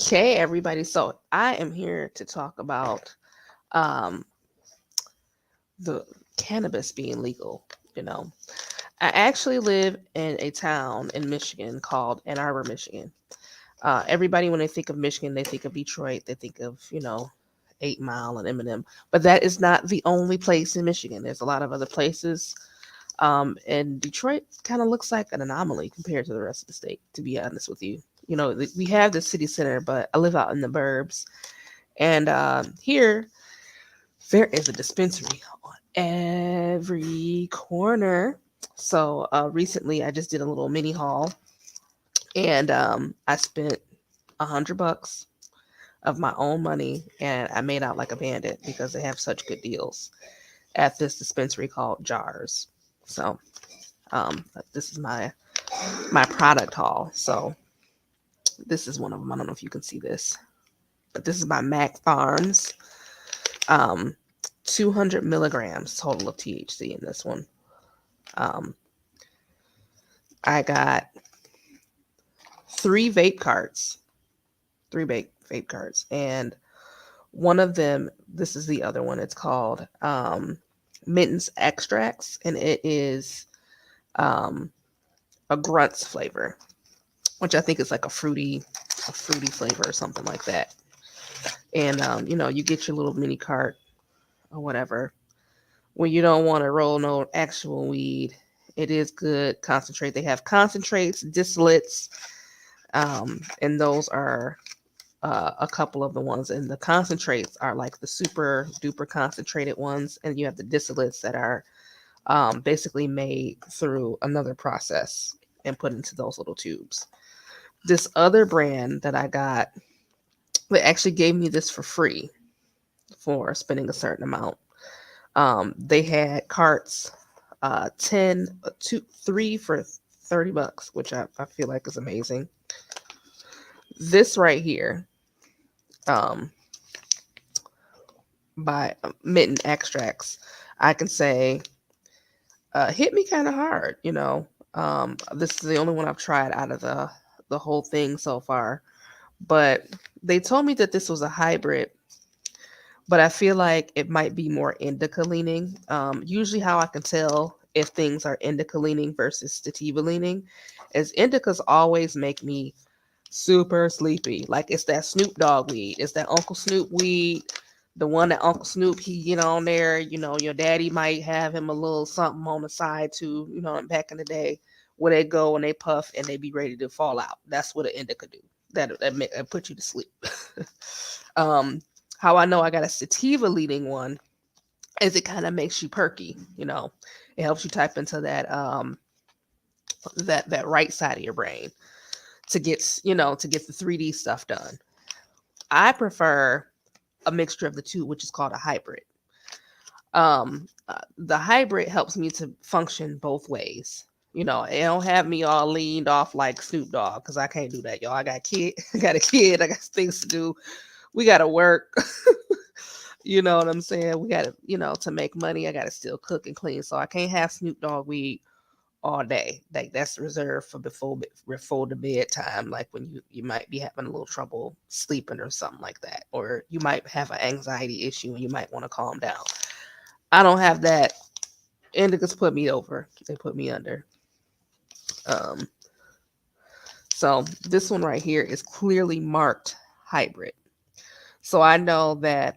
Okay, everybody. So I am here to talk about um, the cannabis being legal. You know, I actually live in a town in Michigan called Ann Arbor, Michigan. Everybody, when they think of Michigan, they think of Detroit. They think of 8 Mile and Eminem, but that is not the only place in Michigan. There's a lot of other places. And Detroit kind of looks like an anomaly compared to the rest of the state. To be honest with you, we have the city center, but I live out in the burbs. And here, there is a dispensary on every corner. So recently, I just did a little mini haul, and I spent $100 of my own money, and I made out like a bandit because they have such good deals at this dispensary called Jars. So this is my product haul. So this is one of them. I don't know if you can see this, but this is by Mac Farms. Um, 200 milligrams total of THC in this one. Um, I got three vape carts, and one of them, this is the other one. It's called Mittens Extracts, and it is um, a grunts flavor, which I think is like a fruity flavor or something like that. And you get your little mini cart or whatever when you don't want to roll no actual weed. It is good concentrate. They have concentrates, distillates, and those are a couple of the ones. And the concentrates are like the super duper concentrated ones, and you have the distillates that are basically made through another process and put into those little tubes. This other brand that I got, they actually gave me this for free for spending a certain amount. They had carts, 10, two, three for $30, which I feel like is amazing. This right here, um, by Mitten Extracts, I can say, hit me kind of hard. This is the only one I've tried out of the whole thing so far. But they told me that this was a hybrid, but I feel like it might be more indica leaning. Usually, how I can tell if things are indica leaning versus sativa leaning is indicas always make me super sleepy. Like it's that Snoop Dogg weed, it's that Uncle Snoop weed, the one that Uncle Snoop he get on there. Your daddy might have him a little something on the side too. Back in the day, where they go and they puff and they be ready to fall out. That's what an indica do. That put you to sleep. um, how I know I got a sativa leading one is it kind of makes you perky. It helps you type into that right side of your brain to get the 3D stuff done. I prefer a mixture of the two, which is called a hybrid. The hybrid helps me to function both ways. It don't have me all leaned off like Snoop Dogg because I can't do that, y'all. I got kid, I got a kid, I got things to do. We gotta work. You know what I'm saying? We gotta, to make money, I gotta still cook and clean. So I can't have Snoop Dogg weed all day. Like that's reserved for before the bedtime, like when you might be having a little trouble sleeping or something like that, or you might have an anxiety issue and you might want to calm down. I don't have that. Indicas put me over. They put me under. Um, so this one right here is clearly marked hybrid. So I know that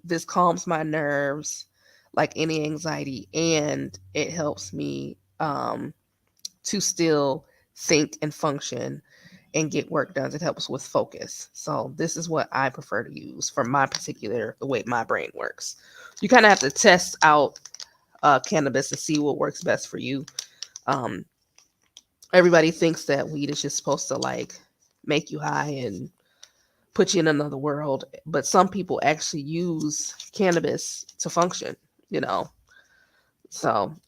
this calms my nerves, like any anxiety, and it helps me to still think and function and get work done. It helps with focus. So this is what I prefer to use for my particular the way my brain works. You kind of have to test out cannabis to see what works best for you. Um, Everybody thinks that weed is just supposed to like make you high and put you in another world, but some people actually use cannabis to function. You know,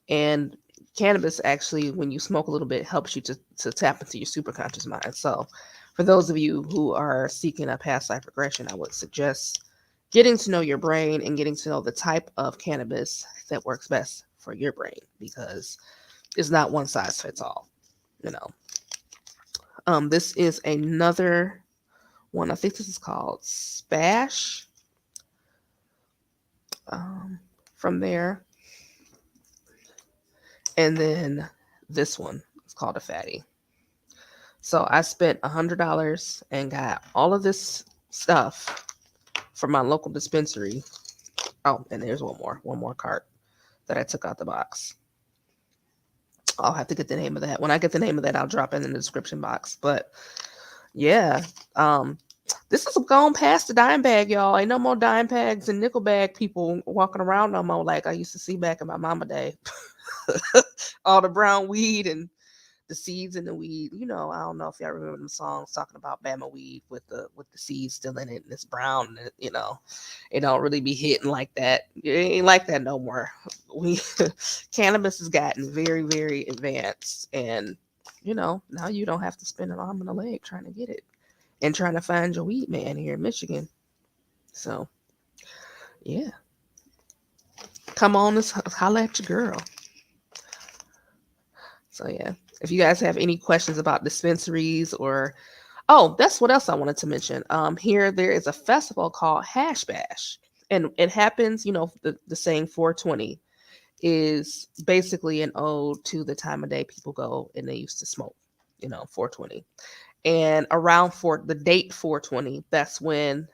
and cannabis actually, when you smoke a little bit, helps you to tap into your superconscious mind. So, for those of you who are seeking a past life regression, I would suggest getting to know your brain and getting to know the type of cannabis that works best for your brain because it's not one size fits all. You know, this is another. one. I think this is called Spash. From there. And then this one is called a Fatty. So I spent $100 and got all of this stuff from my local dispensary. Oh, and there's one more cart that I took out the box. I'll have to get the name of that. When I get the name of that, I'll drop it in the description box. But yeah, this is gone past the dime bag, y'all. Ain't no more dime bags and nickel bag people walking around no more like I used to see back in my mama day. All the brown weed and the seeds in the weed. You know, I don't know if y'all remember them songs talking about Bama weed with the seeds still in it and it's brown and it don't really be hitting like that. It ain't like that no more. Cannabis has gotten very, very advanced, and now you don't have to spend an arm and a leg trying to get it and trying to find your weed man here in Michigan. So yeah. Come on, let's holla at your girl. So yeah. If you guys have any questions about dispensaries or that's what else I wanted to mention. Here there is a festival called Hash Bash, and it happens. The saying 420 is basically an ode to the time of day people go and they used to smoke. 420, and around the date 420, that's when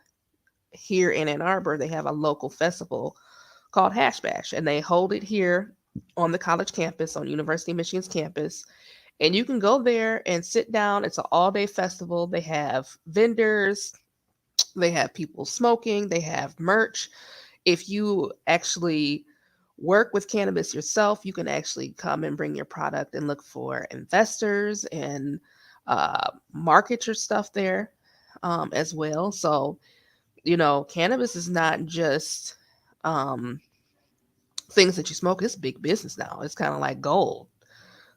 here in Ann Arbor they have a local festival called Hash Bash, and they hold it here on the college campus, on University of Michigan's campus. And you can go there and sit down. It's an all-day festival. They have vendors. They have people smoking. They have merch. If you actually work with cannabis yourself, you can actually come and bring your product and look for investors and market your stuff there as well. So, cannabis is not just things that you smoke. It's big business now. It's kind of like gold.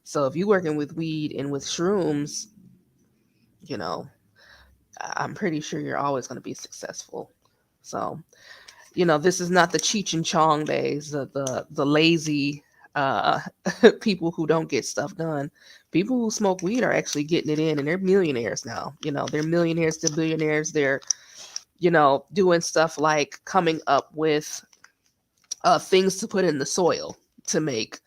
So if you're working with weed and with shrooms, I'm pretty sure you're always going to be successful. So, this is not the Cheech and Chong days, the lazy people who don't get stuff done. People who smoke weed are actually getting it in, and they're millionaires now. They're millionaires to billionaires. They're, doing stuff like coming up with things to put in the soil to make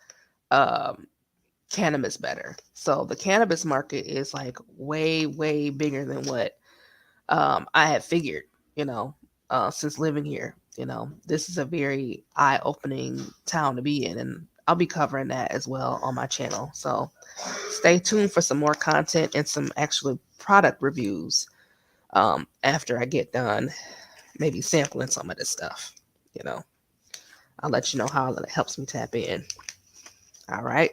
cannabis better. So the cannabis market is like way, way bigger than what I had figured, since living here. This is a very eye-opening town to be in, and I'll be covering that as well on my channel. So stay tuned for some more content and some actual product reviews after I get done, maybe sampling some of this stuff. I'll let you know how that helps me tap in. All right.